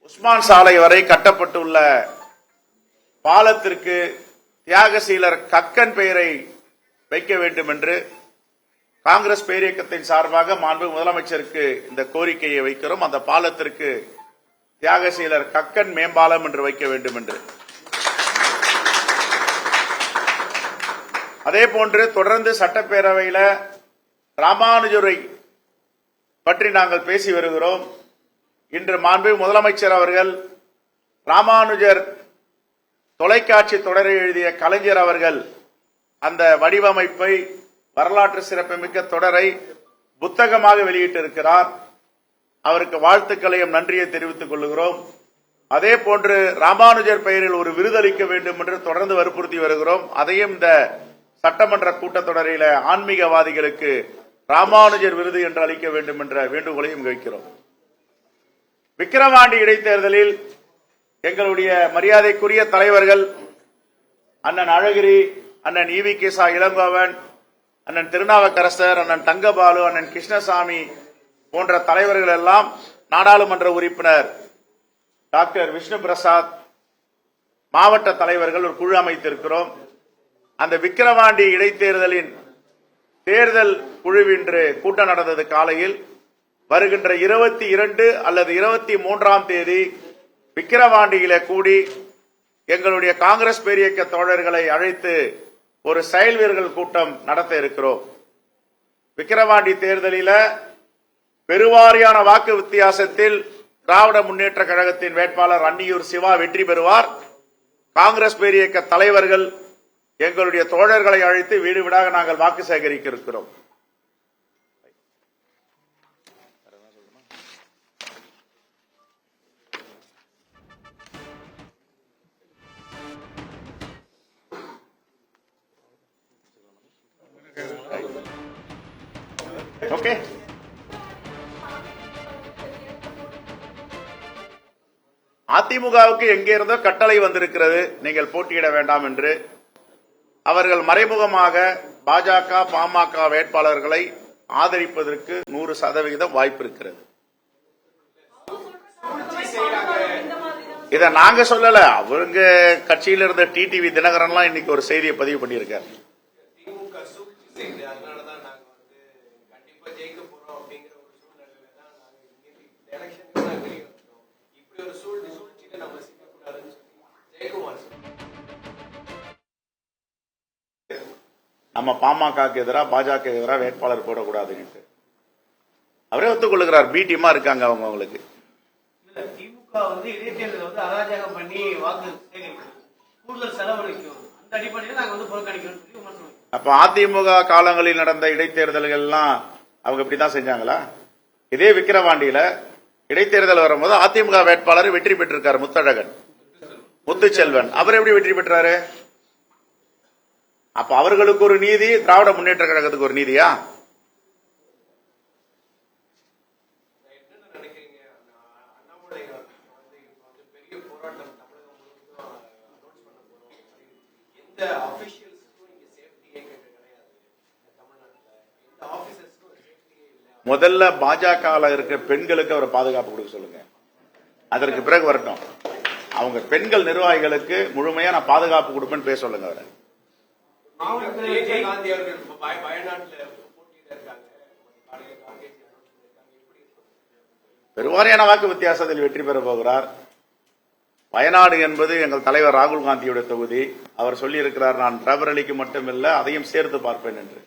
உஸ்மான் சாலை வரை கட்டப்பட்டுள்ள பாலத்திற்கு தியாகசீலர் கக்கன் பெயரை வைக்க வேண்டும் என்று காங்கிரஸ் பேரியக்கத்தின் சார்பாக மாண்பு முதலமைச்சருக்கு இந்த கோரிக்கையை வைக்கிறோம். அந்த பாலத்திற்கு தியாகசீலர் கக்கன் மேம்பாலம் என்று வைக்க வேண்டும் என்று. அதேபோன்று தொடர்ந்து சட்டப்பேரவையில் ராமானுஜரை பற்றி நாங்கள் பேசி வருகிறோம். இன்று மாண்பு முதலமைச்சர் அவர்கள் ராமானுஜர் தொலைக்காட்சி தொடரை எழுதிய கலைஞர் அவர்கள் அந்த வடிவமைப்பை வரலாற்று சிறப்புமிக்க தொடரை புத்தகமாக வெளியிட்டிருக்கிறார். அவருக்கு வாழ்த்துக்களையும் நன்றியை தெரிவித்துக் கொள்கிறோம். அதே போன்று ராமானுஜர் பெயரில் ஒரு விருது அளிக்க வேண்டும் என்று தொடர்ந்து வற்புறுத்தி வருகிறோம். அதையும் இந்த சட்டமன்ற கூட்டத்தொடரில் ஆன்மீகவாதிகளுக்கு ராமானுஜர் விருது என்று அளிக்க வேண்டும் என்ற வேண்டுகோளையும் வைக்கிறோம். விக்கிரவாண்டி இடைத்தேர்தலில் எங்களுடைய மரியாதைக்குரிய தலைவர்கள் அண்ணன் அழகிரி, அண்ணன் ஈவி.கே. இளங்கோவன், அண்ணன் திருநாவுக்கரசர், அண்ணன் தங்கபாலு, அண்ணன் கிருஷ்ணசாமி போன்ற தலைவர்கள் எல்லாம் நாடாளுமன்ற உறுப்பினர் டாக்டர் விஷ்ணு பிரசாத் மாவட்ட தலைவர்கள் ஒரு குழு அமைத்திருக்கிறோம். அந்த விக்கிரவாண்டி இடைத்தேர்தலின் தேர்தல் குழுவின்று கூட்டம் நடந்தது. காலையில் வருகின்ற 22 அல்லது 23ஆம் தேதி விக்கிரவாண்டியில கூடி எங்களுடைய காங்கிரஸ் பேரியக்க தோழர்களை அழைத்து ஒரு செயல் வீரர்கள் கூட்டம் நடத்த இருக்கிறோம். விக்கிரவாண்டி தேர்தலில் பெருவாரியான வாக்கு வித்தியாசத்தில் திராவிட முன்னேற்ற கழகத்தின் வேட்பாளர் அன்னியூர் சிவா வெற்றி பெறுவார். காங்கிரஸ் பேரியக்க தலைவர்கள் எங்களுடைய தோழர்களை அழைத்து வீடு வீடாக நாங்கள் வாக்கு சேகரிக்க இருக்கிறோம். ஓகே, அதிமுகவுக்கு எங்கே இருந்தோ கட்டளை வந்திருக்கிறது, நீங்கள் போட்டியிட வேண்டாம் என்று. அவர்கள் மறைமுகமாக பாஜக, பாமக வேட்பாளர்களை ஆதரிப்பதற்கு 100% வாய்ப்பு இருக்கிறது. இதை நாங்க சொல்லல, அவங்க கட்சியில் இருந்த டிடிவி தினகரன்லாம் இன்னைக்கு ஒரு செய்தியை பதிவு பண்ணியிருக்காரு. நம்ம பாமகக்கு எதிராக, பாஜக எதிராக வேட்பாளர் போடக்கூடாது. அவரே ஒத்துக்கொள்ளுகிறார். பி டீமா இருக்காங்க அவங்களுக்கு. திமுக இடைத்தேர்தல் அராஜகம் பண்ணி வாக்கு கூடுதல் செலவழிக்கும், அந்த அடிப்படையில் நாங்கள் புறக்கணிக்கிறோம். அப்ப அதிமுக காலங்களில் நடந்த இடைத்தேர்தல்கள் எல்லாம் அவங்க இப்படிதான் செஞ்சாங்களா? இதே விக்கிரவாண்டியில இடைத்தேர்தல் வரும்போது அதிமுக வேட்பாளர் வெற்றி பெற்றிருக்காரு, முத்தழகன், முத்துச்செல்வன். அவர் எப்படி வெற்றி பெற்றாரு? அப்ப அவர்களுக்கு ஒரு நீதி, திராவிட முன்னேற்ற கழகத்துக்கு ஒரு நீதியா? முதல்ல பாஜக இருக்க பெண்களுக்கு அவர் பாதுகாப்பு கொடுக்க சொல்லுங்க, அதற்கு பிறகு வரட்டும். அவங்க பெண்கள் நிர்வாகிகளுக்கு முழுமையான பாதுகாப்பு கொடுப்பேன்னு பேச சொல்லுங்க. அவரை பெருவாரியான வாக்கு வித்தியாசத்தில் வெற்றி பெற போகிறார். வயநாடு என்பது எங்கள் தலைவர் ராகுல் காந்தியுடைய தொகுதி. அவர் சொல்லியிருக்கிறார், நான் ரபரலிக்கு மட்டுமில்லை அதையும் சேர்த்து பார்ப்பேன் என்று.